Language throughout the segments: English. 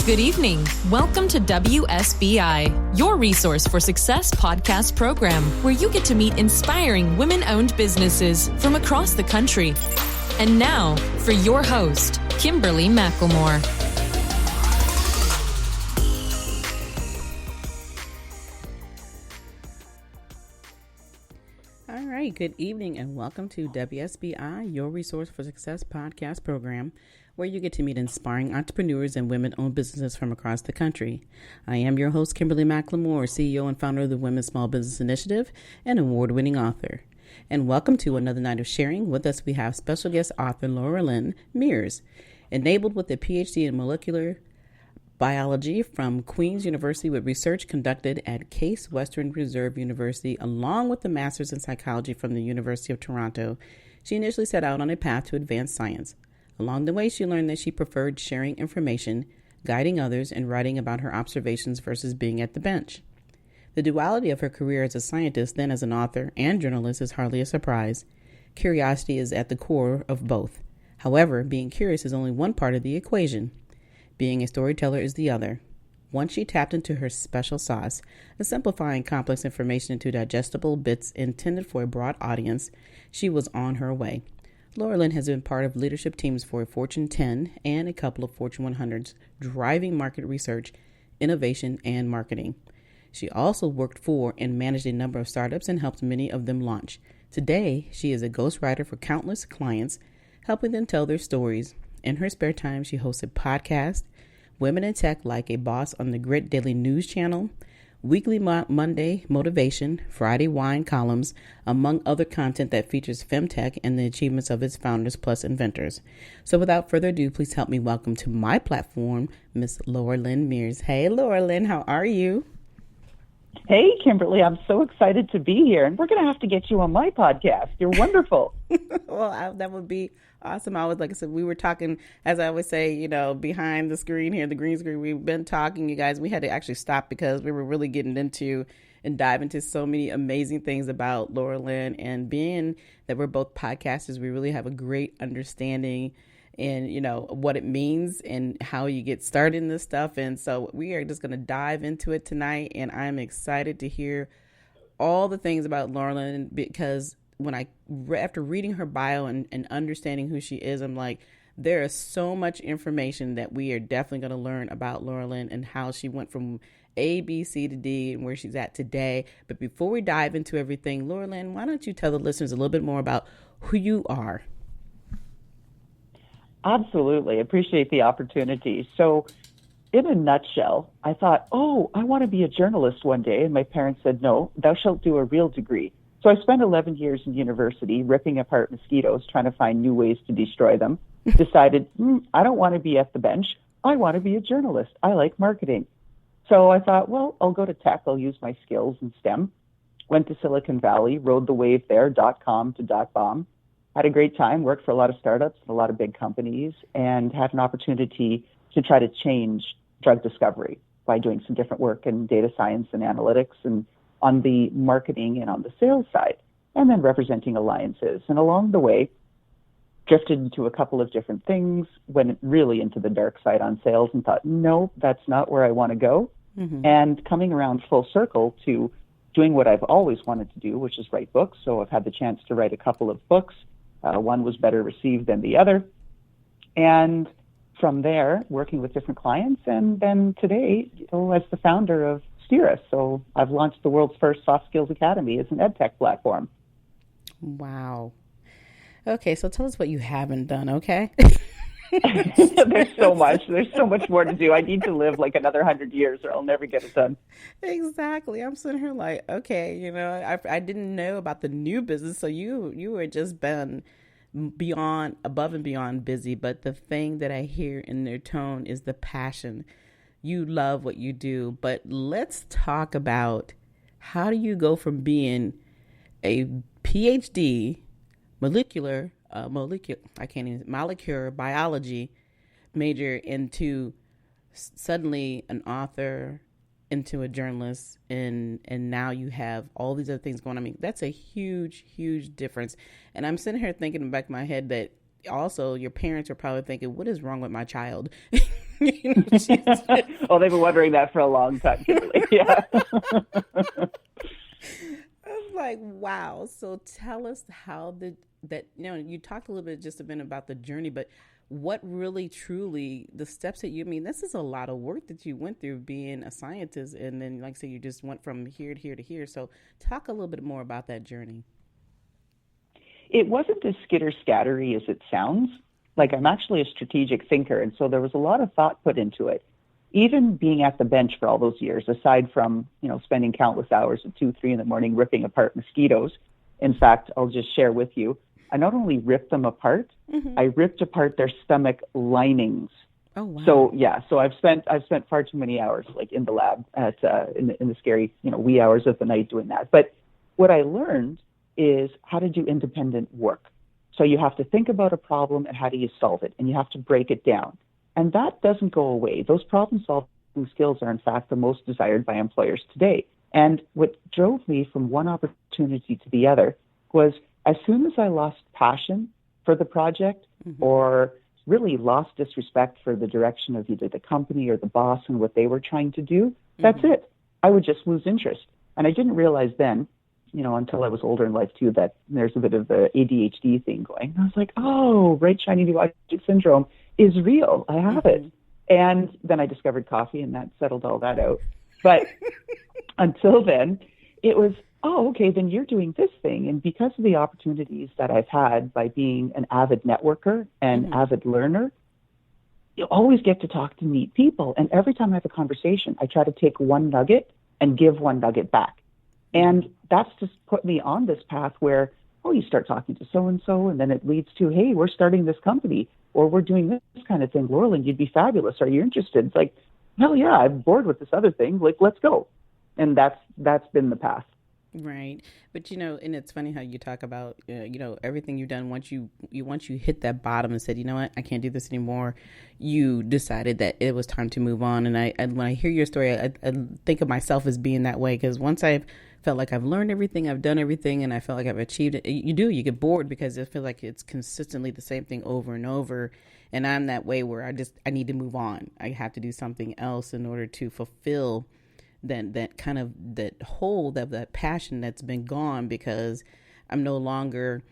Good evening. Welcome to WSBI, your resource for success podcast program, where you get to meet inspiring women-owned businesses from across the country. And now, for your host, Kimberly McLemore. All right, good evening and welcome to WSBI, your resource for success podcast program, where you get to meet inspiring entrepreneurs and women-owned businesses from across the country. I am your host, Kimberly McLemore, CEO and founder of the Women's Small Business Initiative and award-winning author. And welcome to another night of sharing. With us, we have special guest author Loralyn Mears, enabled with a PhD in molecular biology from Queen's University with research conducted at Case Western Reserve University, along with a master's in psychology from the University of Toronto. She initially set out on a path to advanced science. Along the way, she learned that she preferred sharing information, guiding others, and writing about her observations versus being at the bench. The duality of her career as a scientist, then as an author and journalist, is hardly a surprise. Curiosity is at the core of both. However, being curious is only one part of the equation. Being a storyteller is the other. Once she tapped into her special sauce, simplifying complex information into digestible bits intended for a broad audience, she was on her way. Loralyn has been part of leadership teams for a Fortune 10 and a couple of Fortune 100s, driving market research, innovation, and marketing. She also worked for and managed a number of startups and helped many of them launch. Today, she is a ghostwriter for countless clients, helping them tell their stories. In her spare time, she hosts a podcast, Women in Tech Like a Boss on the Grit Daily News Channel, weekly Monday Motivation, Friday Wine columns, among other content that features femTech and the achievements of its founders plus inventors. So without further ado, please help me welcome to my platform, Miss Loralyn Mears. Hey, Loralyn, how are you? Hey, Kimberly, I'm so excited to be here, and we're going to have to get you on my podcast. You're wonderful. Well, that would be awesome. Like I said, we were talking, as I always say, behind the screen here, the green screen, we've been talking, you guys. We had to actually stop because we were really getting into and dive into so many amazing things about Loralyn, and being that we're both podcasters, we really have a great understanding and what it means and how you get started in this stuff. And so we are just going to dive into it tonight, and I'm excited to hear all the things about Loralyn, because after reading her bio and understanding who she is, I'm like, there is so much information that we are definitely going to learn about Loralyn and how she went from A, B, C to D and where she's at today. But before we dive into everything, Loralyn, why don't you tell the listeners a little bit more about who you are? Absolutely. Appreciate the opportunity. So in a nutshell, I thought, I want to be a journalist one day. And my parents said, no, thou shalt do a real degree. So I spent 11 years in university ripping apart mosquitoes, trying to find new ways to destroy them. Decided, I don't want to be at the bench. I want to be a journalist. I like marketing. So I thought, I'll go to tech. I'll use my skills in STEM. Went to Silicon Valley, rode the wave there, .com to .bomb. Had a great time, worked for a lot of startups and a lot of big companies, and had an opportunity to try to change drug discovery by doing some different work in data science and analytics and on the marketing and on the sales side, and then representing alliances. And along the way, drifted into a couple of different things, went really into the dark side on sales and thought, no, that's not where I want to go. Mm-hmm. And coming around full circle to doing what I've always wanted to do, which is write books. So I've had the chance to write a couple of books. One was better received than the other. And from there, working with different clients. And then today, as the founder of Steeris. So I've launched the world's first soft skills academy as an edtech platform. Wow. Okay, so tell us what you haven't done, okay? There's so much. There's so much more to do. I need to live like another 100 years or I'll never get it done. Exactly. I'm sitting here like, okay, I didn't know about the new business. So you were just been above and beyond busy. But the thing that I hear in their tone is the passion. You love what you do. But let's talk about, how do you go from being a PhD molecular biology major into suddenly an author, into a journalist, and now you have all these other things going on. I mean, that's a huge, huge difference. And I'm sitting here thinking in the back of my head that also your parents are probably thinking, what is wrong with my child? Oh, they've been wondering that for a long time, Kimberly. Yeah. I was like, wow. So tell us you talked a little bit just a bit about the journey, but what really truly the steps that this is a lot of work that you went through being a scientist. And then, like I say, you just went from here to here to here. So talk a little bit more about that journey. It wasn't as skitter-scattery as it sounds. Like, I'm actually a strategic thinker, and so there was a lot of thought put into it. Even being at the bench for all those years, aside from, spending countless hours at 2, 3 in the morning ripping apart mosquitoes. In fact, I'll just share with you, I not only ripped them apart, I ripped apart their stomach linings. Oh, wow. So I've spent far too many hours like in the lab in the scary, wee hours of the night doing that. But what I learned is how to do independent work. So you have to think about a problem and how do you solve it, and you have to break it down. And that doesn't go away. Those problem-solving skills are, in fact, the most desired by employers today. And what drove me from one opportunity to the other was as soon as I lost passion for the project or really lost disrespect for the direction of either the company or the boss and what they were trying to do, that's it. I would just lose interest. And I didn't realize then, until I was older in life too, that there's a bit of the ADHD thing going. And I was like, oh, bright, shiny new object syndrome is real. I have it. And then I discovered coffee, and that settled all that out. But until then, it was, oh, okay, then you're doing this thing. And because of the opportunities that I've had by being an avid networker and avid learner, you always get to talk to neat people. And every time I have a conversation, I try to take one nugget and give one nugget back. And that's just put me on this path where, oh, you start talking to so-and-so, and then it leads to, hey, we're starting this company, or we're doing this kind of thing. Loralyn, you'd be fabulous. Are you interested? It's like, hell yeah, I'm bored with this other thing. Like, let's go. And that's been the path. Right. But, and it's funny how you talk about, everything you've done once you hit that bottom and said, you know what, I can't do this anymore. You decided that it was time to move on. And when I hear your story, I think of myself as being that way, because once I've felt like I've learned everything, I've done everything, and I felt like I've achieved it, you get bored because it feels like it's consistently the same thing over and over. And I'm that way where I need to move on. I have to do something else in order to fulfill that hole, that passion that's been gone, because I'm no longer,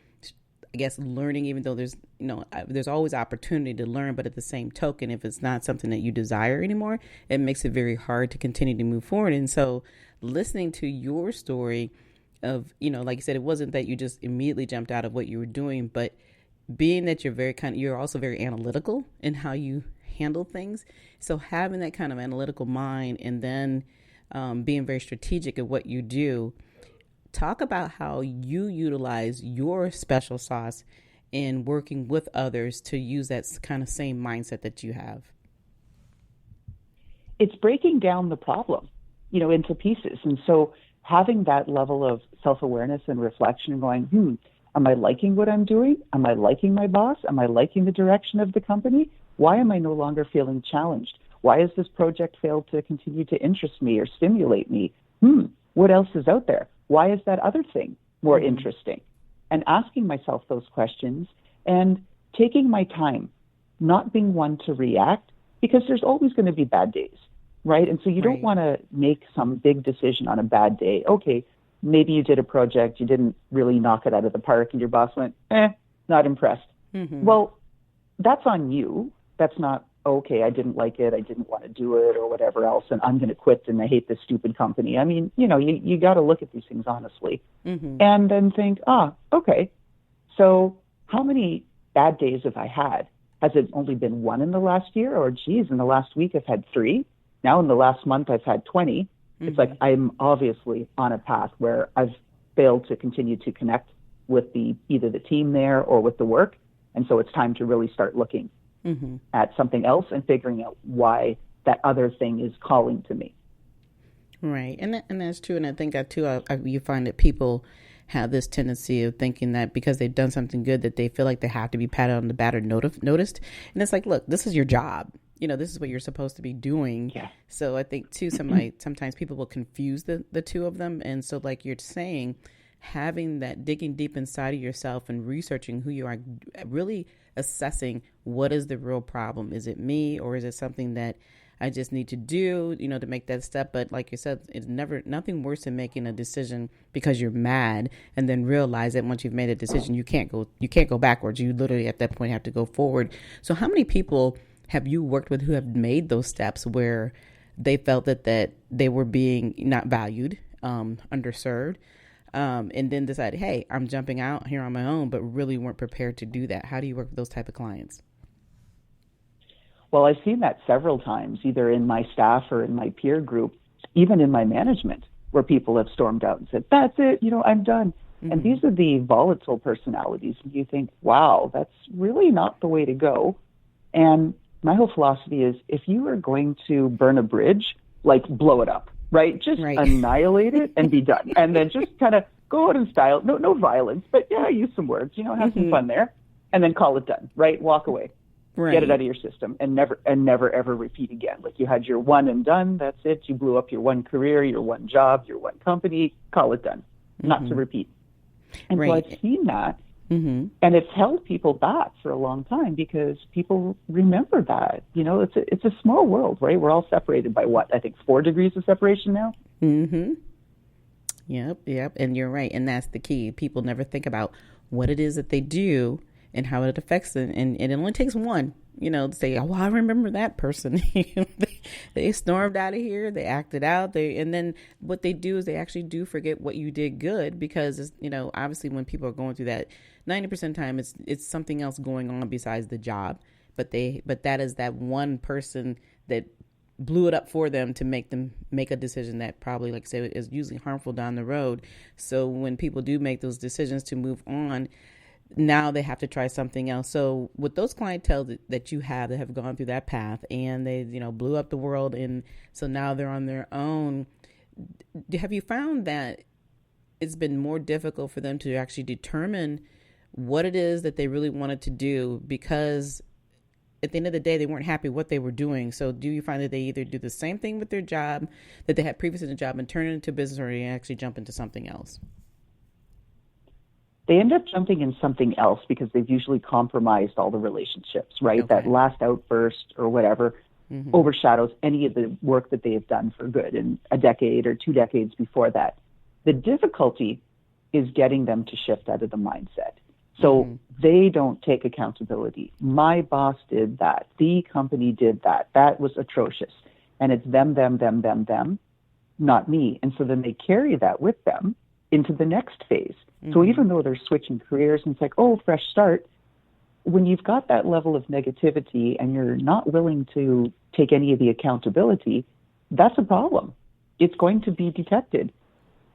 I guess, learning, even though there's always opportunity to learn. But at the same token, if it's not something that you desire anymore, it makes it very hard to continue to move forward. And so listening to your story of, like you said, it wasn't that you just immediately jumped out of what you were doing, but being that you're also very analytical in how you handle things. So having that kind of analytical mind, and then being very strategic at what you do. Talk about how you utilize your special sauce in working with others to use that kind of same mindset that you have. It's breaking down the problem, into pieces. And so having that level of self-awareness and reflection and going, am I liking what I'm doing? Am I liking my boss? Am I liking the direction of the company? Why am I no longer feeling challenged? Why has this project failed to continue to interest me or stimulate me? What else is out there? Why is that other thing more interesting? And asking myself those questions and taking my time, not being one to react, because there's always going to be bad days, right? And so you don't want to make some big decision on a bad day. Okay, maybe you did a project, you didn't really knock it out of the park, and your boss went, not impressed. Well, that's on you. That's not, okay, I didn't like it, I didn't want to do it, or whatever else, and I'm going to quit, and I hate this stupid company. I mean, you got to look at these things honestly, and then think, okay, so how many bad days have I had? Has it only been one in the last year? Or, geez, in the last week I've had 3. Now in the last month I've had 20. It's like I'm obviously on a path where I've failed to continue to connect with either the team there or with the work, and so it's time to really start looking at something else and figuring out why that other thing is calling to me. Right. And that's true. And I think that too, you find that people have this tendency of thinking that because they've done something good, that they feel like they have to be patted on the back or noticed. And it's like, look, this is your job. This is what you're supposed to be doing. Yeah. So I think too, sometimes people will confuse the two of them. And so like you're saying, having that, digging deep inside of yourself and researching who you are, really assessing what is the real problem. Is it me, or is it something that I just need to do, to make that step? But like you said, it's nothing worse than making a decision because you're mad and then realize that once you've made a decision, you can't go backwards. You literally at that point have to go forward. So how many people have you worked with who have made those steps where they felt that they were being not valued, underserved, and then decided, hey, I'm jumping out here on my own, but really weren't prepared to do that? How do you work with those type of clients? Well, I've seen that several times, either in my staff or in my peer group, even in my management, where people have stormed out and said, that's it, I'm done. Mm-hmm. And these are the volatile personalities. And you think, wow, that's really not the way to go. And my whole philosophy is, if you are going to burn a bridge, blow it up, right? Just annihilate it and be done. And then just kind of go out in style. No violence, but yeah, use some words, have some fun there, and then call it done, right? Walk away. Right. Get it out of your system and never ever repeat again. Like, you had your one and done, that's it. You blew up your one career, your one job, your one company, call it done. Not to repeat. And so I've seen that, and it's held people back for a long time because people remember that. It's a small world, right? We're all separated by 4 degrees of separation now? Mm-hmm. Yep. And you're right. And that's the key. People never think about what it is that they do and how it affects them. And it only takes one, to say, oh, well, I remember that person. They stormed out of here. They acted out. And then what they do is they actually do forget what you did good, because, obviously when people are going through that, 90% of the time it's something else going on besides the job. But that is that one person that blew it up for them to make them make a decision that probably, like I said, is usually harmful down the road. So when people do make those decisions to move on, now they have to try something else. So with those clientele that you have that have gone through that path and they, blew up the world, and so now they're on their own, have you found that it's been more difficult for them to actually determine what it is that they really wanted to do? Because at the end of the day, they weren't happy what they were doing. So do you find that they either do the same thing with their job that they had previously in the job and turn it into business, or they actually jump into something else? They end up jumping in something else because they've usually compromised all the relationships, right? Okay. That last outburst or whatever overshadows any of the work that they have done for good in a decade or 2 decades before that. The difficulty is getting them to shift out of the mindset. So they don't take accountability. My boss did that. The company did that. That was atrocious. And it's them, not me. And so then they carry that with them into the next phase. So even though they're switching careers and it's like, oh, fresh start, when you've got that level of negativity and you're not willing to take any of the accountability, that's a problem. It's going to be detected.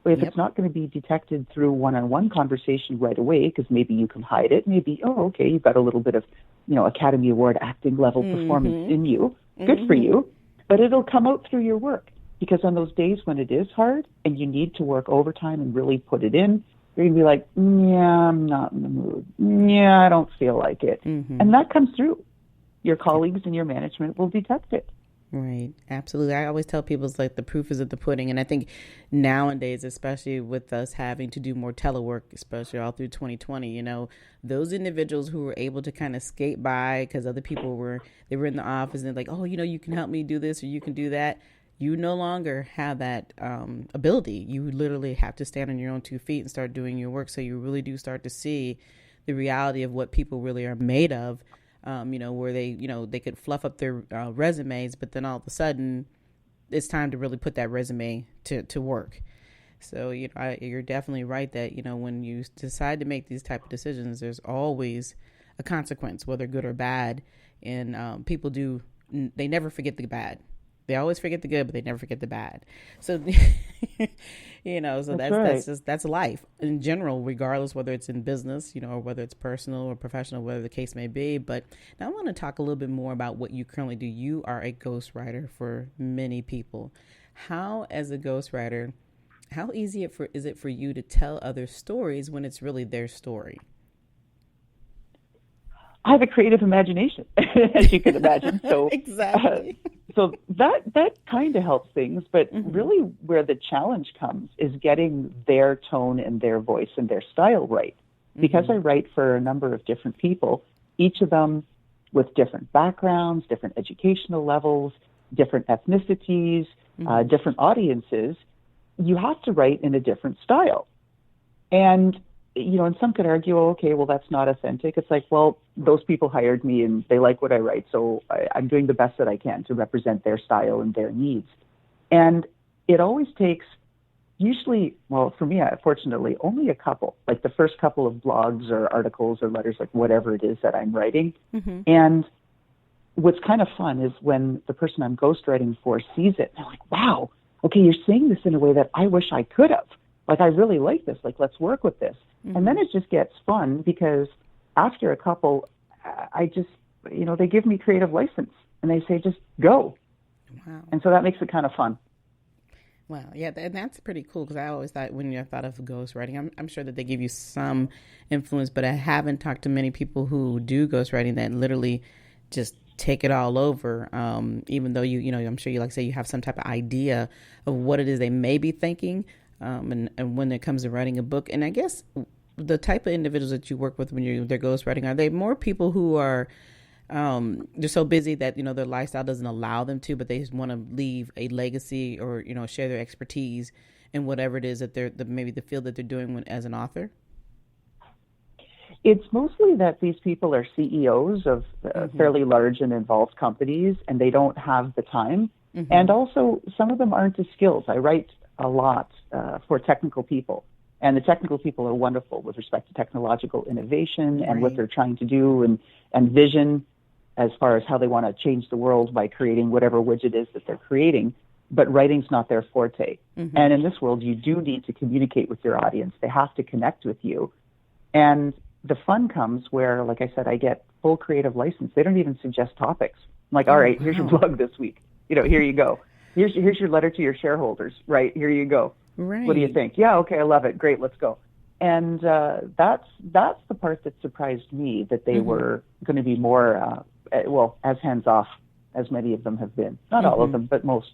But if it's not going to be detected through one-on-one conversation right away, because maybe you can hide it, maybe, oh, okay, you've got a little bit of, Academy Award acting level performance in you. Good for you. But it'll come out through your work. Because on those days when it is hard and you need to work overtime and really put it in, you're going to be like, yeah, I'm not in the mood. Yeah, I don't feel like it. And that comes through. Your colleagues and your management will detect it. Right. Absolutely. I always tell people it's like the proof is in the pudding. And I think nowadays, especially with us having to do more telework, especially all through 2020, those individuals who were able to kind of skate by because other people were in the office and they're like, oh, you can help me do this or you can do that. You no longer have that ability. You literally have to stand on your own 2 feet and start doing your work. So you really do start to see the reality of what people really are made of, where they could fluff up their resumes, but then all of a sudden it's time to really put that resume to work. So, you're definitely right that, when you decide to make these type of decisions, there's always a consequence, whether good or bad. And people they never forget the bad. They always forget the good, but they never forget the bad. So, that's life in general, regardless whether it's in business, or whether it's personal or professional, whatever the case may be. But now I want to talk a little bit more about what you currently do. You are a ghostwriter for many people. How, as a ghostwriter, how easy is it for you to tell other stories when it's really their story? I have a creative imagination, as you can imagine. So exactly. So that kind of helps things, but really where the challenge comes is getting their tone and their voice and their style right. Because I write for a number of different people, each of them with different backgrounds, different educational levels, different ethnicities, different audiences, you have to write in a different style. And, and some could argue, okay, well, that's not authentic. It's like, well, those people hired me and they like what I write, so I'm doing the best that I can to represent their style and their needs. And it always takes, usually, well, for me, fortunately, only a couple, like the first couple of blogs or articles or letters, like whatever it is that I'm writing. And what's kind of fun is when the person I'm ghostwriting for sees it, they're like, wow, okay, you're saying this in a way that I wish I could have. Like, I really like this. Like, let's work with this. And then it just gets fun because after a couple, I just, they give me creative license and they say, just go. Wow. And so that makes it kind of fun. Wow. Yeah, and that's pretty cool because I always thought when you thought of ghostwriting, I'm sure that they give you some influence, but I haven't talked to many people who do ghostwriting that literally just take it all over. Even though I'm sure you like say you have some type of idea of what it is they may be thinking. And when it comes to writing a book, and I guess the type of individuals that you work with when they're ghostwriting, are they more people who are they're so busy that their lifestyle doesn't allow them to, but they just want to leave a legacy or share their expertise in whatever it is that they're maybe the field that they're doing as an author? It's mostly that these people are CEOs of fairly large and involved companies, and they don't have the time. And also, some of them aren't as skilled. I write a lot for technical people, and the technical people are wonderful with respect to technological innovation and what they're trying to do and vision as far as how they want to change the world by creating whatever widget is that they're creating. But writing's not their forte. And in this world, you do need to communicate with your audience. They have to connect with you. And the fun comes where, like I said, I get full creative license. They don't even suggest topics. I'm like, all right, here's your blog this week. Here you go. Here's your letter to your shareholders. Right, here you go. Right. What do you think? Yeah, okay, I love it. Great, let's go. And that's the part that surprised me, that they were going to be more, as hands-off as many of them have been. Not all of them, but most.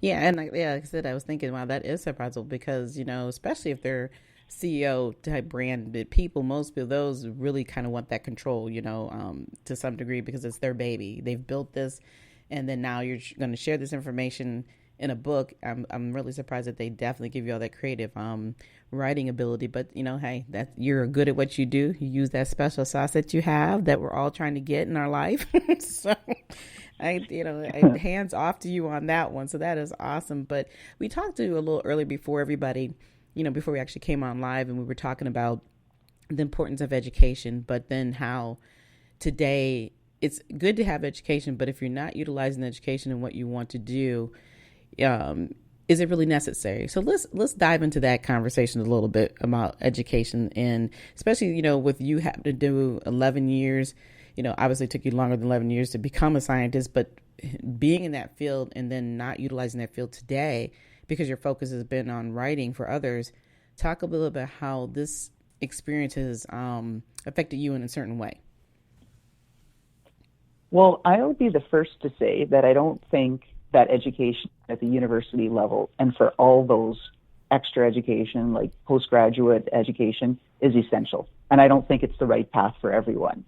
Yeah, and like I said, I was thinking, wow, that is surprising because, especially if they're CEO type branded people, most people, those really kind of want that control, to some degree because it's their baby. They've built this, and then now you're going to share this information in a book. I'm really surprised that they definitely give you all that creative writing ability. But hey, that you're good at what you do. You use that special sauce that you have that we're all trying to get in our life. So I hands off to you on that one. So that is awesome. But we talked to you a little earlier before everybody, before we actually came on live, and we were talking about the importance of education, but then how today it's good to have education, but if you're not utilizing education in what you want to do, is it really necessary? So let's dive into that conversation a little bit about education, and especially, with you having to do 11 years, obviously it took you longer than 11 years to become a scientist, but being in that field and then not utilizing that field today because your focus has been on writing for others. Talk a little bit how this experience has affected you in a certain way. Well, I'll be the first to say that I don't think that education at the university level and for all those extra education, like postgraduate education, is essential. And I don't think it's the right path for everyone.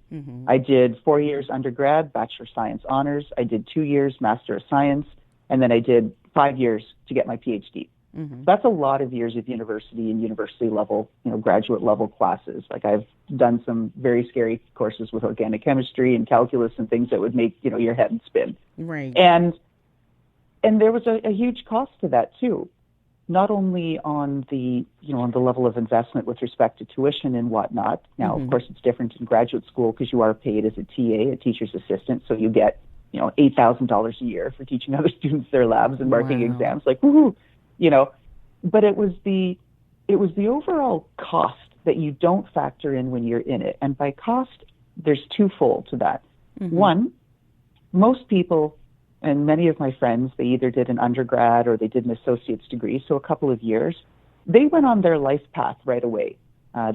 I did 4 years undergrad, Bachelor of Science honors. I did 2 years Master of Science, and then I did 5 years to get my PhD. That's a lot of years of university and university level, graduate level classes. Like, I've done some very scary courses with organic chemistry and calculus and things that would make, your head spin. Right. And there was a huge cost to that too. Not only on the, on the level of investment with respect to tuition and whatnot. Now, of course, it's different in graduate school because you are paid as a TA, a teacher's assistant. So you get, $8,000 a year for teaching other students their labs and marking exams. Like, woohoo! But it was the overall cost that you don't factor in when you're in it. And by cost, there's twofold to that. One, most people, and many of my friends, they either did an undergrad or they did an associate's degree, so a couple of years, they went on their life path right away.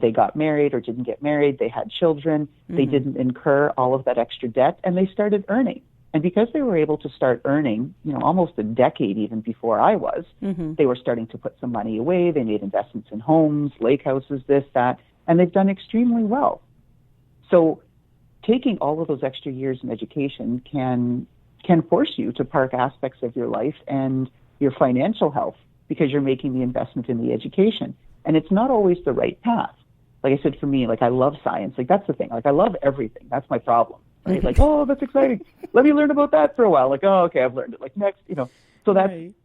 They got married or didn't get married. They had children. They didn't incur all of that extra debt, and they started earning. And because they were able to start earning, almost a decade even before I was, they were starting to put some money away. They made investments in homes, lake houses, this, that, and they've done extremely well. So taking all of those extra years in education can force you to park aspects of your life and your financial health because you're making the investment in the education. And it's not always the right path. Like I said, for me, I love science. That's the thing. I love everything. That's my problem. Right? Oh, that's exciting. Let me learn about that for a while. Oh, okay, I've learned it. Next, So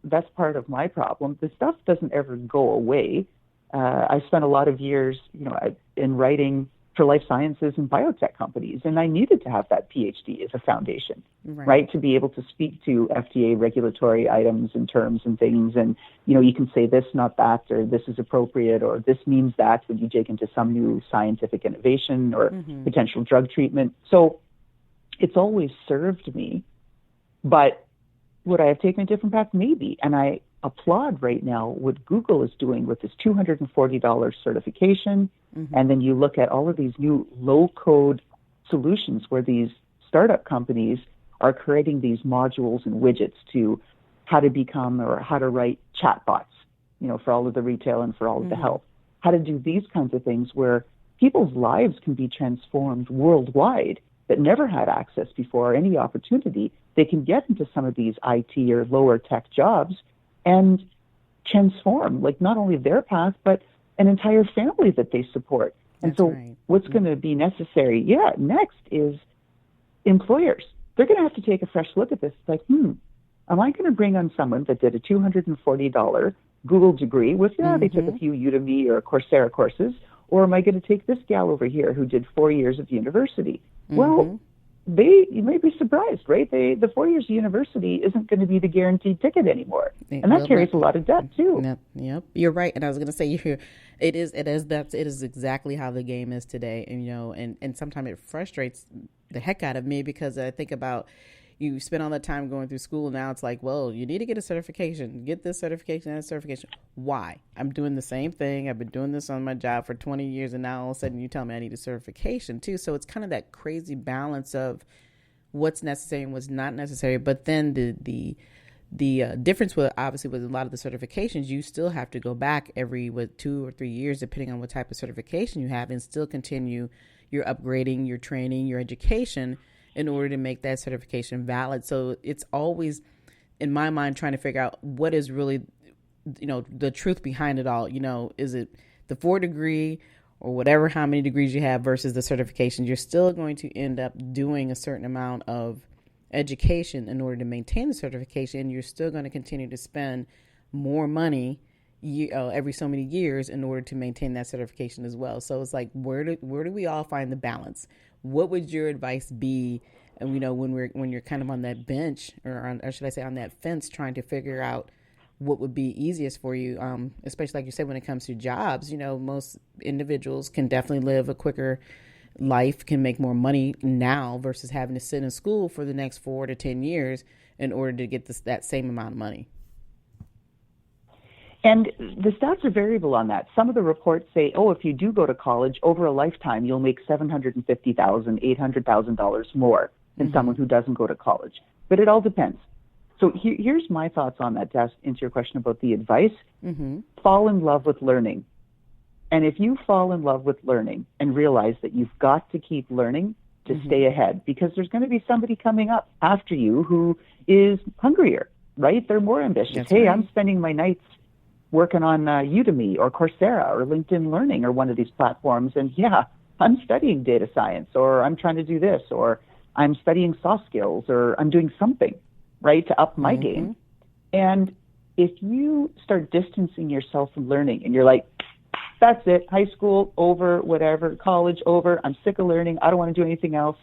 that's part of my problem. The stuff doesn't ever go away. I spent a lot of years, in writing for life sciences and biotech companies, and I needed to have that PhD as a foundation, right? To be able to speak to FDA regulatory items and terms and things, and you can say this, not that, or this is appropriate, or this means that when you dig into some new scientific innovation or potential drug treatment. So it's always served me, but would I have taken a different path? Maybe. And I applaud right now what Google is doing with this $240 certification. And then you look at all of these new low-code solutions where these startup companies are creating these modules and widgets to how to become or how to write chatbots, for all of the retail and for all of the health. How to do these kinds of things where people's lives can be transformed worldwide that never had access before or any opportunity. They can get into some of these IT or lower tech jobs and transform, not only their path, but an entire family that they support. And what's going to be necessary, next is employers. They're going to have to take a fresh look at this. Am I going to bring on someone that did a $240 Google degree with, they took a few Udemy or Coursera courses, or am I going to take this gal over here who did 4 years of university? Well, you may be surprised, right? The 4 years of university isn't going to be the guaranteed ticket anymore. And that carries a lot of debt too. Yep. You're right. And I was going to say, it is exactly how the game is today. And sometimes it frustrates the heck out of me because I think about, you spend all that time going through school, and now it's well, you need to get a certification, get this certification, that certification. Why? I'm doing the same thing. I've been doing this on my job for 20 years, and now all of a sudden you tell me I need a certification too. So it's kind of that crazy balance of what's necessary and what's not necessary. But then the difference with, obviously, with a lot of the certifications, you still have to go back every 2 or 3 years, depending on what type of certification you have, and still continue your upgrading, your training, your education, in order to make that certification valid. So it's always, in my mind, trying to figure out what is really, the truth behind it all. Is it the 4 degree or whatever, how many degrees you have versus the certification? You're still going to end up doing a certain amount of education in order to maintain the certification. You're still going to continue to spend more money every so many years in order to maintain that certification as well. So it's where do we all find the balance? What would your advice be? And when you're kind of on that bench, or should I say on that fence, trying to figure out what would be easiest for you, especially like you said, when it comes to jobs. Most individuals can definitely live a quicker life, can make more money now versus having to sit in school for the next 4 to 10 years in order to get that same amount of money. And the stats are variable on that. Some of the reports say, if you do go to college, over a lifetime, you'll make $750,000, $800,000 more than someone who doesn't go to college. But it all depends. So here's my thoughts on that, to answer your question about the advice. Fall in love with learning. And if you fall in love with learning and realize that you've got to keep learning to stay ahead, because there's going to be somebody coming up after you who is hungrier, right? They're more ambitious. That's hey, right. I'm spending my nights working on Udemy or Coursera or LinkedIn Learning or one of these platforms. And I'm studying data science, or I'm trying to do this, or I'm studying soft skills, or I'm doing something, right, to up my game. And if you start distancing yourself from learning and you're like, that's it, high school over, whatever, college over, I'm sick of learning, I don't want to do anything else,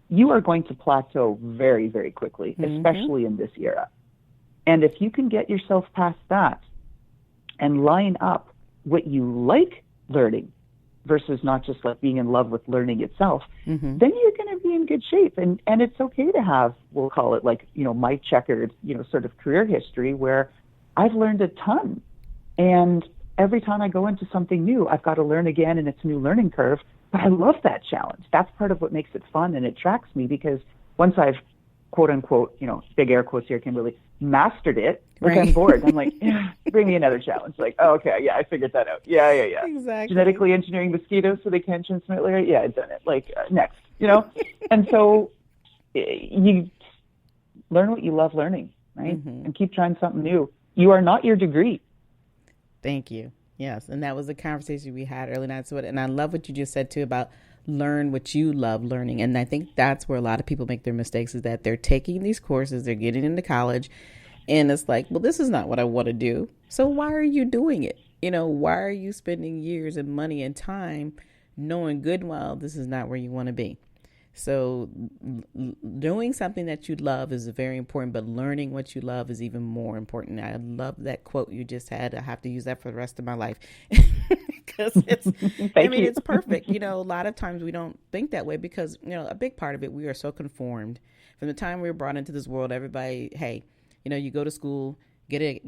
you are going to plateau very, very quickly, especially in this era. And if you can get yourself past that and line up what you like learning versus not just being in love with learning itself, then you're going to be in good shape. And it's okay to have, we'll call it my checkered, sort of career history where I've learned a ton. And every time I go into something new, I've got to learn again, and it's a new learning curve. But I love that challenge. That's part of what makes it fun, and it attracts me, because once I've, quote unquote, big air quotes here, Kimberly, mastered it, like I'm bored. I'm like, bring me another challenge. Like, oh, okay, yeah, I figured that out. Yeah. Exactly. Genetically engineering mosquitoes so they can't transmit malaria. Yeah, I've done it. Like, next, And so you learn what you love learning, right? And keep trying something new. You are not your degree. Thank you. Yes, and that was the conversation we had earlier tonight. And I love what you just said, too, about learn what you love learning. And I think that's where a lot of people make their mistakes, is that they're taking these courses, they're getting into college, and it's like, well, this is not what I want to do. So why are you doing it? Why are you spending years and money and time knowing good and well this is not where you want to be? So doing something that you love is very important, but learning what you love is even more important. I love that quote you just had. I have to use that for the rest of my life, because it's perfect. A lot of times we don't think that way, because, a big part of it, we are so conformed. From the time we were brought into this world, everybody, hey, you go to school, get an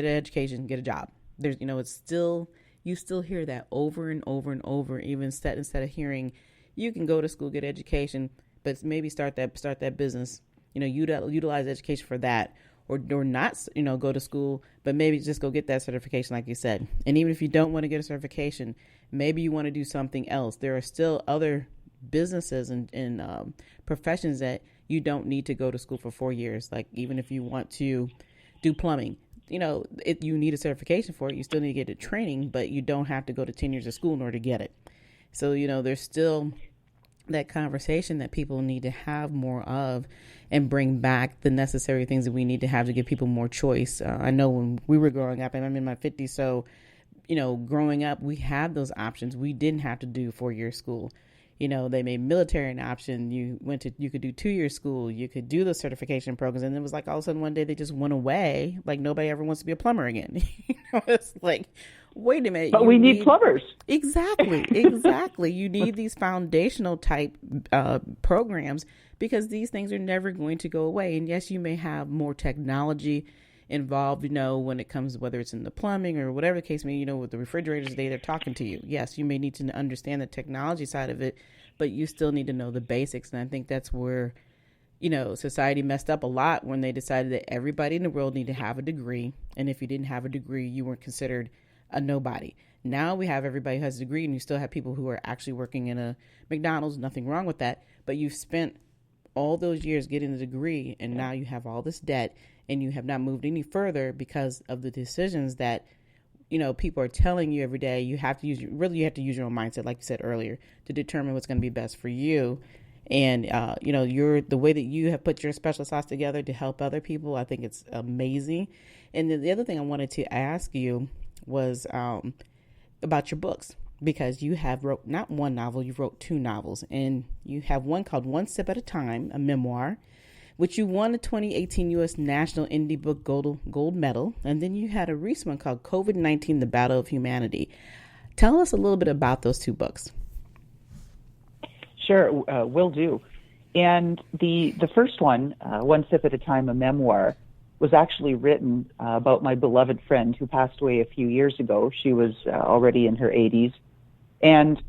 education, get a job. There's, it's still, you still hear that over and over and over, even instead of hearing, you can go to school, get education, but maybe start that business, utilize education for that, or not, go to school, but maybe just go get that certification, like you said. And even if you don't want to get a certification, maybe you want to do something else. There are still other businesses and professions that you don't need to go to school for 4 years. Like, even if you want to do plumbing, you need a certification for it. You still need to get the training, but you don't have to go to 10 years of school in order to get it. So, there's still that conversation that people need to have more of, and bring back the necessary things that we need to have to give people more choice. I know when we were growing up, and I'm in my 50s, so, growing up, we had those options. We didn't have to do 4-year school. They made military an option. You could do 2-year school. You could do the certification programs. And it was like all of a sudden one day they just went away. Like, nobody ever wants to be a plumber again. It's like, wait a minute. But we need plumbers. Exactly. You need these foundational type programs, because these things are never going to go away. And yes, you may have more technology involved, when it comes, whether it's in the plumbing or whatever the case may be, with the refrigerators today, they're talking to you. Yes, you may need to understand the technology side of it, but you still need to know the basics. And I think that's where, society messed up a lot, when they decided that everybody in the world needed to have a degree. And if you didn't have a degree, you weren't considered a nobody. Now we have everybody who has a degree, and you still have people who are actually working in a McDonald's. Nothing wrong with that. But you've spent all those years getting the degree, and now you have all this debt, and you have not moved any further because of the decisions that, people are telling you every day. You have to use your own mindset, like you said earlier, to determine what's going to be best for you. And, the way that you have put your special sauce together to help other people, I think it's amazing. And then the other thing I wanted to ask you was about your books, because you have wrote not one novel, you've wrote 2 novels, and you have one called One Sip at a Time, a memoir, which you won the 2018 U.S. National Indie Book Gold Medal. And then you had a recent one called COVID-19, The Battle of Humanity. Tell us a little bit about those 2 books. Sure, will do. And the first one, One Sip at a Time, a memoir, was actually written about my beloved friend who passed away a few years ago. She was already in her 80s. And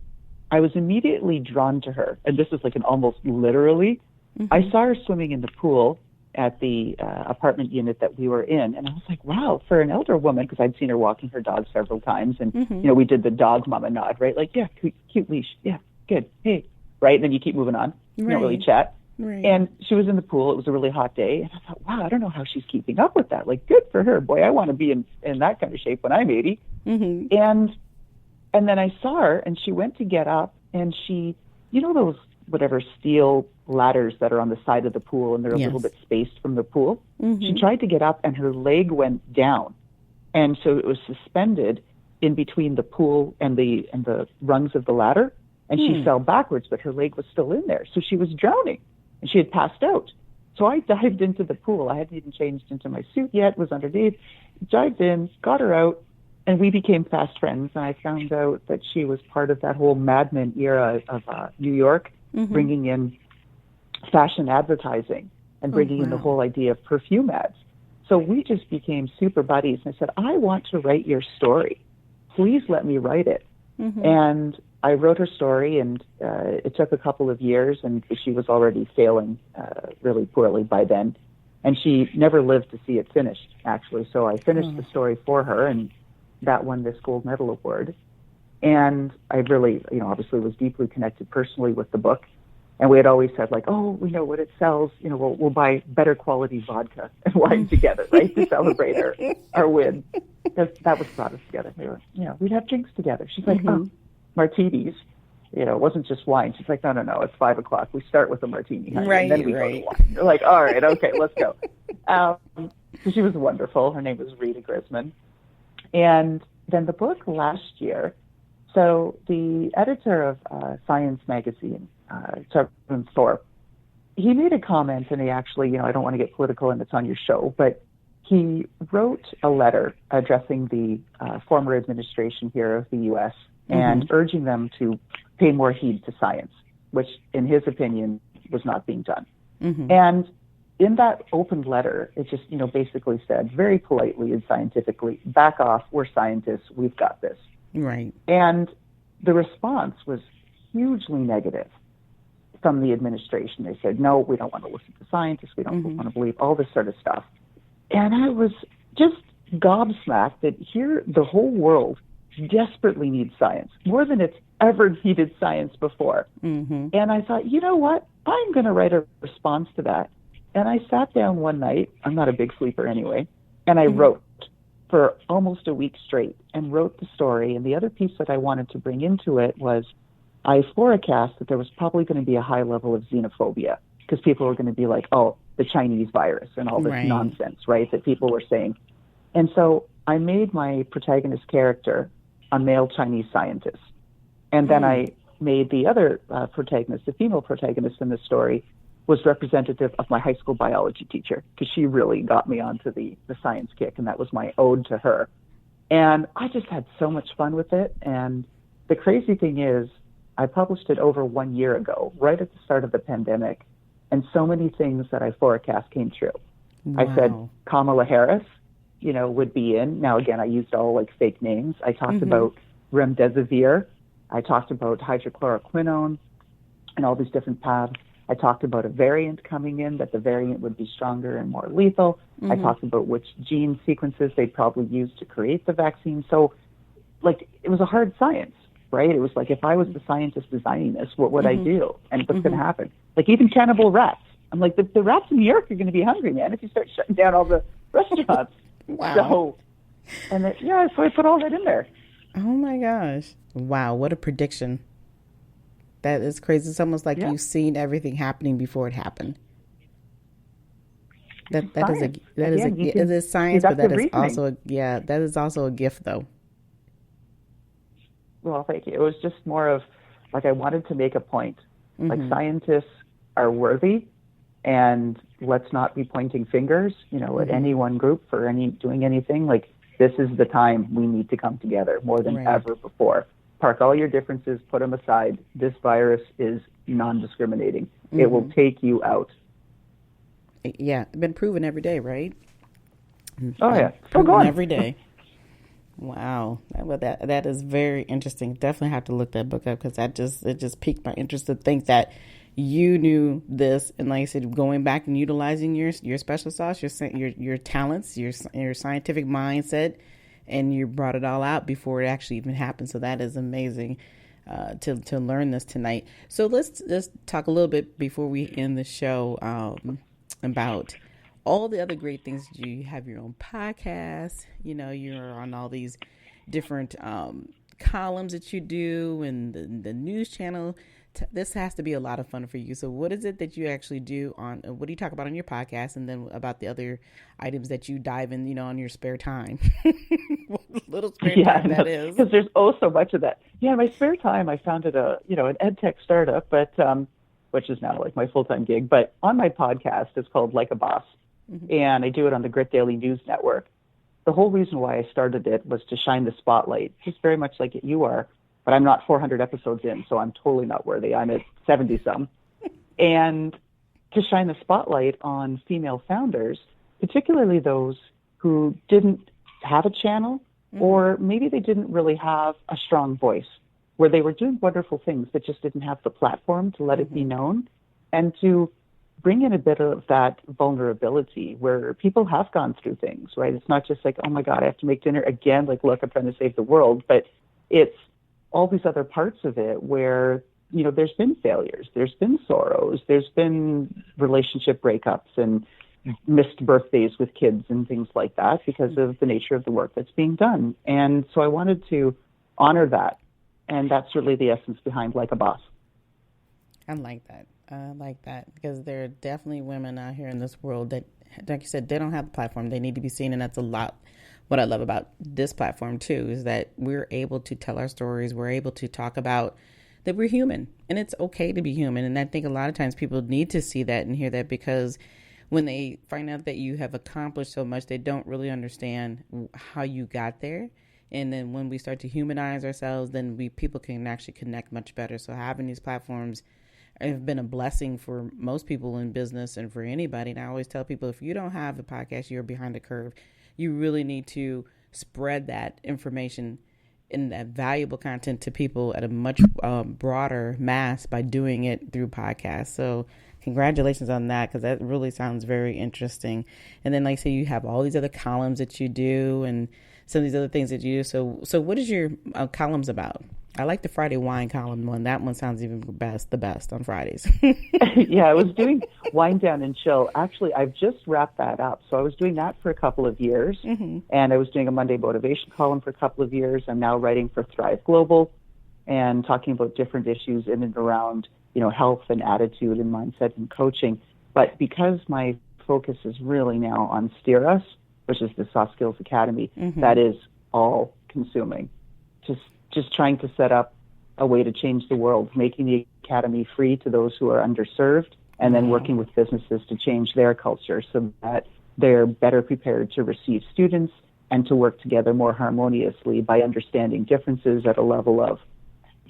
I was immediately drawn to her. And this is like an almost literally. I saw her swimming in the pool at the apartment unit that we were in. And I was like, wow, for an elder woman, because I'd seen her walking her dog several times. And, we did the dog mama nod, right? Like, yeah, cute leash. Yeah, good. Hey, right? And then you keep moving on. You don't really chat. Right. And she was in the pool. It was a really hot day. And I thought, wow, I don't know how she's keeping up with that. Like, good for her. Boy, I want to be in that kind of shape when I'm 80. And then I saw her, and she went to get up, and she, those whatever steel ladders that are on the side of the pool, and they're a little bit spaced from the pool. She tried to get up, and her leg went down. And so it was suspended in between the pool and the rungs of the ladder. And she fell backwards, but her leg was still in there. So she was drowning, and she had passed out. So I dived into the pool. I hadn't even changed into my suit yet, was underneath, dived in, got her out, and we became fast friends. And I found out that she was part of that whole Mad Men era of New York, bringing in fashion advertising and bringing in the whole idea of perfume ads. So we just became super buddies. And I said, I want to write your story. please let me write it. And I wrote her story, and it took a couple of years, and she was already failing really poorly by then. And she never lived to see it finished, actually. So I finished the story for her, and that won this gold medal award. And I really, obviously was deeply connected personally with the book. And we had always said, like, oh, we know what it sells. We'll buy better quality vodka and wine together, right, to celebrate our win. Because that was brought us together. We'd have drinks together. She's like, oh, martinis. It wasn't just wine. She's like, no, it's 5 o'clock. We start with a martini, honey, right, and then we go to wine. You're like, all right, okay, let's go. So she was wonderful. Her name was Rita Grisman. And then the book last year, so the editor of Science magazine, Trevor Thorpe, he made a comment, and he actually, I don't want to get political and it's on your show, but he wrote a letter addressing the former administration here of the U.S. and urging them to pay more heed to science, which, in his opinion, was not being done. And in that open letter, it just, basically said very politely and scientifically, back off, we're scientists, we've got this. Right. And the response was hugely negative from the administration. They said, no, we don't want to listen to scientists, we don't want to believe all this sort of stuff. And I was just gobsmacked that here the whole world desperately needs science, more than it's ever needed science before. And I thought, you know what? I'm going to write a response to that. And I sat down one night, I'm not a big sleeper anyway, and I wrote for almost a week straight and wrote the story. And the other piece that I wanted to bring into it was I forecast that there was probably going to be a high level of xenophobia because people were going to be like, oh, the Chinese virus and all this nonsense, right, that people were saying. And so I made my protagonist character a male Chinese scientist. And then I made the other protagonist, the female protagonist in the story, was representative of my high school biology teacher because she really got me onto the science kick, and that was my ode to her. And I just had so much fun with it. And the crazy thing is, I published it over 1 year ago, right at the start of the pandemic, and so many things that I forecast came true. Wow. I said Kamala Harris, would be in. Now, again, I used all fake names. I talked about remdesivir. I talked about hydrochloroquinone and all these different paths. I talked about a variant coming in, that the variant would be stronger and more lethal. I talked about which gene sequences they'd probably use to create the vaccine. So, it was a hard science, right? It was like, if I was the scientist designing this, what would I do? And what's going to happen? Even cannibal rats. I'm like, the rats in New York are going to be hungry, man, if you start shutting down all the restaurants. Wow. So I put all that in there. Oh, my gosh. Wow, what a prediction. That is crazy. It's almost like you've seen everything happening before it happened. That is science, but that is also a gift, though. Well, thank you. It was just more of I wanted to make a point. Scientists are worthy, and let's not be pointing fingers, at any one group for doing anything. This is the time we need to come together more than ever before. Park all your differences, put them aside. This virus is non-discriminating. It will take you out. Yeah, been proven every day, right? Oh, yeah. Still going. Every day. Wow. That is very interesting. Definitely have to look that book up because it just piqued my interest to think that you knew this, and like I said, going back and utilizing your special sauce, your talents, your scientific mindset, and you brought it all out before it actually even happened. So that is amazing to learn this tonight. So let's talk a little bit before we end the show about all the other great things that you have. Your own podcast, you're on all these different columns that you do, and the news channel. This has to be a lot of fun for you. So what is it that you actually do what do you talk about on your podcast, and then about the other items that you dive in, on your spare time? What little spare time that is. Because there's so much of that. Yeah, my spare time, I founded an ed tech startup, but which is now my full-time gig. But on my podcast, it's called Like a Boss, and I do it on the Grit Daily News Network. The whole reason why I started it was to shine the spotlight, just very much like you are. But I'm not 400 episodes in, so I'm totally not worthy. I'm at 70-some. And to shine the spotlight on female founders, particularly those who didn't have a channel or maybe they didn't really have a strong voice, where they were doing wonderful things but just didn't have the platform to let it be known, and to bring in a bit of that vulnerability where people have gone through things, right? It's not just like, oh my God, I have to make dinner again. Like, look, I'm trying to save the world. But it's all these other parts of it where, there's been failures, there's been sorrows, there's been relationship breakups and missed birthdays with kids and things like that because of the nature of the work that's being done. And so I wanted to honor that. And that's really the essence behind Like a Boss. I like that because there are definitely women out here in this world that, like you said, they don't have the platform. They need to be seen. And that's a lot. What I love about this platform, too, is that we're able to tell our stories. We're able to talk about that we're human and it's okay to be human. And I think a lot of times people need to see that and hear that, because when they find out that you have accomplished so much, they don't really understand how you got there. And then when we start to humanize ourselves, then people can actually connect much better. So having these platforms have been a blessing for most people in business and for anybody. And I always tell people, if you don't have a podcast, you're behind the curve. You really need to spread that information and that valuable content to people at a much broader mass by doing it through podcasts. So congratulations on that, because that really sounds very interesting. And then, like I say, you have all these other columns that you do and some of these other things that you do. So what is your columns about? I like the Friday wine column one. That one sounds even the best on Fridays. Yeah, I was doing Wind Down and Chill. Actually, I've just wrapped that up. So I was doing that for a couple of years, and I was doing a Monday motivation column for a couple of years. I'm now writing for Thrive Global and talking about different issues in and around, health and attitude and mindset and coaching. But because my focus is really now on Steer Us, which is the Soft Skills Academy, that is all consuming. Just trying to set up a way to change the world, making the academy free to those who are underserved, and then working with businesses to change their culture so that they're better prepared to receive students and to work together more harmoniously by understanding differences at a level of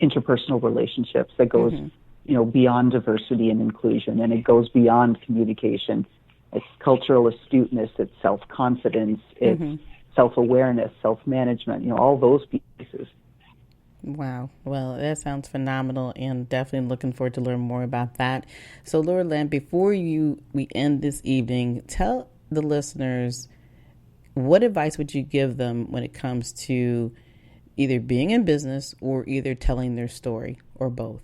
interpersonal relationships that goes, beyond diversity and inclusion, and it goes beyond communication. It's cultural astuteness, it's self-confidence, it's self-awareness, self-management, all those pieces. Wow. Well, that sounds phenomenal, and definitely looking forward to learn more about that. So, Loralyn, before we end this evening, tell the listeners, what advice would you give them when it comes to either being in business or either telling their story, or both?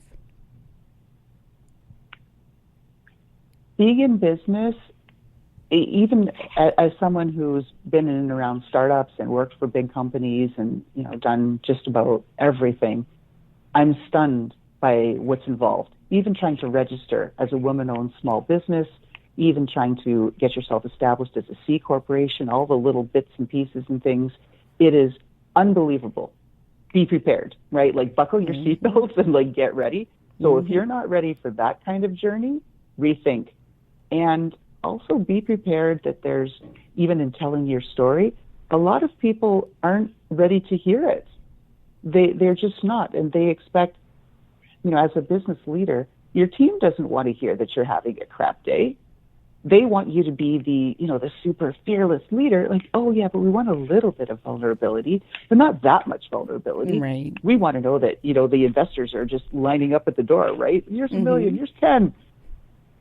Being in business, even as someone who's been in and around startups and worked for big companies and, done just about everything, I'm stunned by what's involved. Even trying to register as a woman-owned small business, even trying to get yourself established as a C corporation, all the little bits and pieces and things, it is unbelievable. Be prepared, right? Like, buckle your seatbelts and get ready. So if you're not ready for that kind of journey, rethink. And also be prepared that there's, even in telling your story, a lot of people aren't ready to hear it. They're just not. And they expect, as a business leader, your team doesn't want to hear that you're having a crap day. They want you to be the super fearless leader. Like, oh yeah, but we want a little bit of vulnerability, but not that much vulnerability. Right. We want to know that, the investors are just lining up at the door, right? Here's $1 million, here's 10.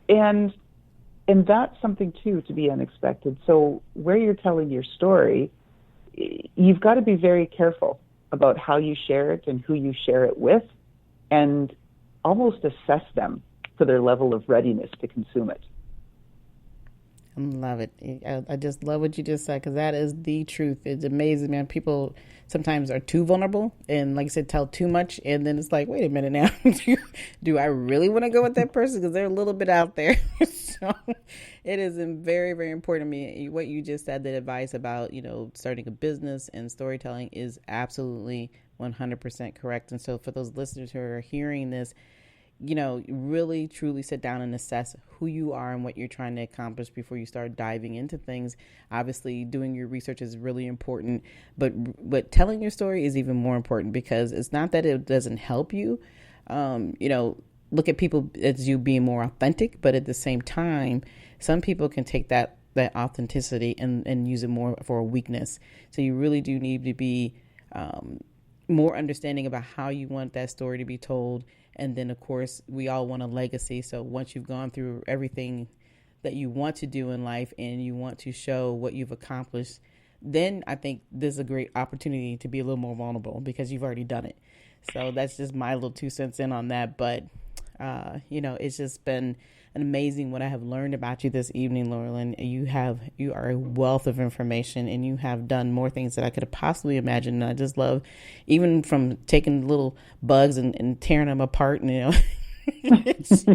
And that's something, too, to be unexpected. So where you're telling your story, you've got to be very careful about how you share it and who you share it with, and almost assess them for their level of readiness to consume it. I love it. I just love what you just said, because that is the truth. It's amazing, man. People sometimes are too vulnerable and, like I said, tell too much. And then it's like, wait a minute now. Do I really want to go with that person? Because they're a little bit out there. So it is very, very important to me. What you just said, that advice about, starting a business and storytelling is absolutely 100% correct. And so for those listeners who are hearing this, really truly sit down and assess who you are and what you're trying to accomplish before you start diving into things. Obviously, doing your research is really important, but telling your story is even more important, because it's not that it doesn't help you. Look at people as you being more authentic, but at the same time, some people can take that that authenticity and use it more for a weakness. So you really do need to be more understanding about how you want that story to be told. And then, of course, we all want a legacy. So once you've gone through everything that you want to do in life and you want to show what you've accomplished, then I think this is a great opportunity to be a little more vulnerable because you've already done it. So that's just my little 2 cents in on that. But, it's just been an amazing what I have learned about you this evening, Loralyn. You are a wealth of information, and you have done more things that I could have possibly imagined. And I just love, even from taking little bugs and tearing them apart, and, I'm just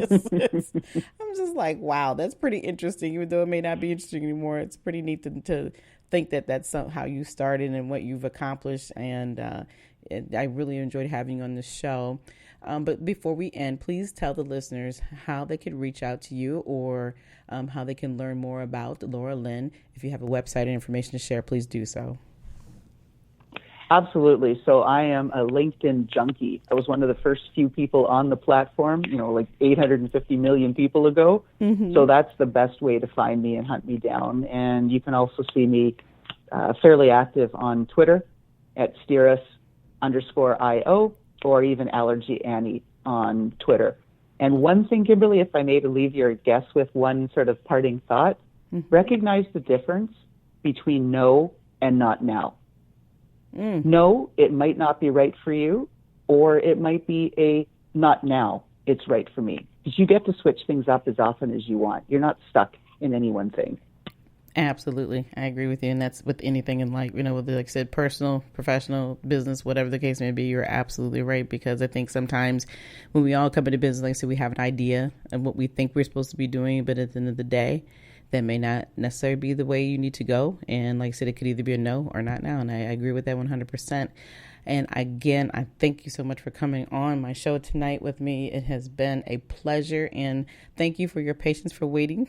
like, wow, that's pretty interesting. Even though it may not be interesting anymore, it's pretty neat to think that that's how you started and what you've accomplished. And I really enjoyed having you on the show. But before we end, please tell the listeners how they could reach out to you or how they can learn more about Loralyn. If you have a website and information to share, please do so. Absolutely. So I am a LinkedIn junkie. I was one of the first few people on the platform, like 850 million people ago. Mm-hmm. So that's the best way to find me and hunt me down. And you can also see me fairly active on Twitter at Steeris_IO or even Allergy Annie on Twitter. And one thing, Kimberly, if I may to leave your guests with one sort of parting thought, recognize the difference between no and not now. No, it might not be right for you, or it might be a not now, it's right for me. Because you get to switch things up as often as you want. You're not stuck in any one thing. Absolutely. I agree with you. And that's with anything in life, with, like I said, personal, professional, business, whatever the case may be, you're absolutely right. Because I think sometimes when we all come into business, like I said, we have an idea of what we think we're supposed to be doing, but at the end of the day, that may not necessarily be the way you need to go. And like I said, it could either be a no or not now. And I agree with that 100%. And again, I thank you so much for coming on my show tonight with me. It has been a pleasure. And thank you for your patience for waiting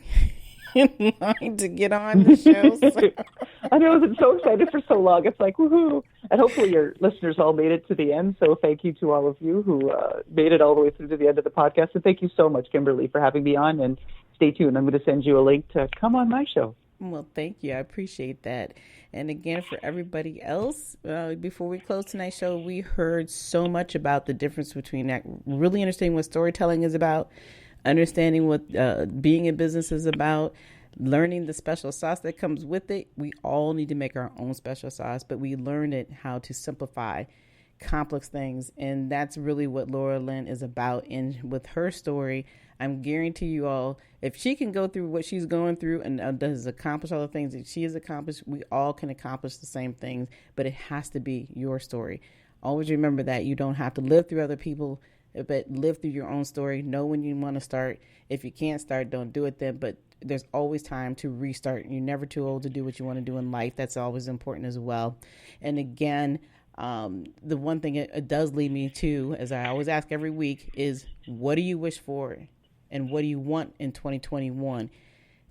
in line to get on the show. So. I know, I've been so excited for so long. It's like, woohoo. And hopefully your listeners all made it to the end. So thank you to all of you who made it all the way through to the end of the podcast. And thank you so much, Kimberly, for having me on. And stay tuned. I'm going to send you a link to come on my show. Well, thank you. I appreciate that. And again, for everybody else, before we close tonight's show, we heard so much about the difference between that, really understanding what storytelling is about, understanding what being in business is about, learning the special sauce that comes with it. We all need to make our own special sauce, but we learned it how to simplify complex things. And that's really what Loralyn is about. And with her story, I'm guarantee you all, if she can go through what she's going through and does accomplish all the things that she has accomplished, we all can accomplish the same things, but it has to be your story. Always remember that you don't have to live through other people, but live through your own story. Know when you want to start. If you can't start, don't do it then, but there's always time to restart. You're never too old to do what you want to do in life. That's always important as well. And again, the one thing it does lead me to, as I always ask every week, is what do you wish for and what do you want in 2021?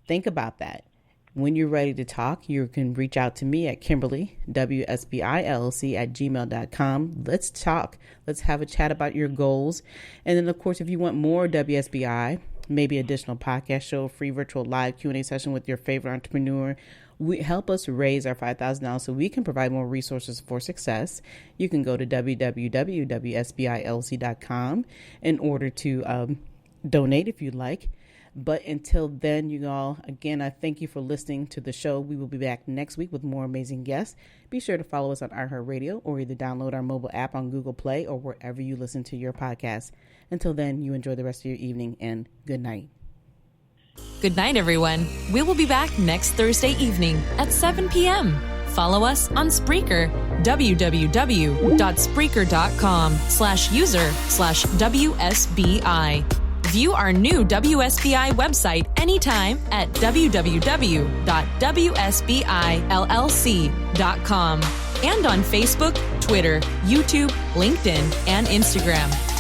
Think about that. When you're ready to talk, you can reach out to me at Kimberly, WSBILLC@gmail.com. Let's talk. Let's have a chat about your goals. And then, of course, if you want more WSBI, maybe additional podcast show, free virtual live Q&A session with your favorite entrepreneur, help us raise our $5,000 so we can provide more resources for success. You can go to www.WSBILC.com in order to donate if you'd like. But until then, you all, again, I thank you for listening to the show. We will be back next week with more amazing guests. Be sure to follow us on iHeartRadio or either download our mobile app on Google Play or wherever you listen to your podcast. Until then, you enjoy the rest of your evening and good night. Good night, everyone. We will be back next Thursday evening at 7 p.m. Follow us on Spreaker, www.spreaker.com/user/WSBI. View our new WSBI website anytime at www.WSBILLC.com and on Facebook, Twitter, YouTube, LinkedIn, and Instagram.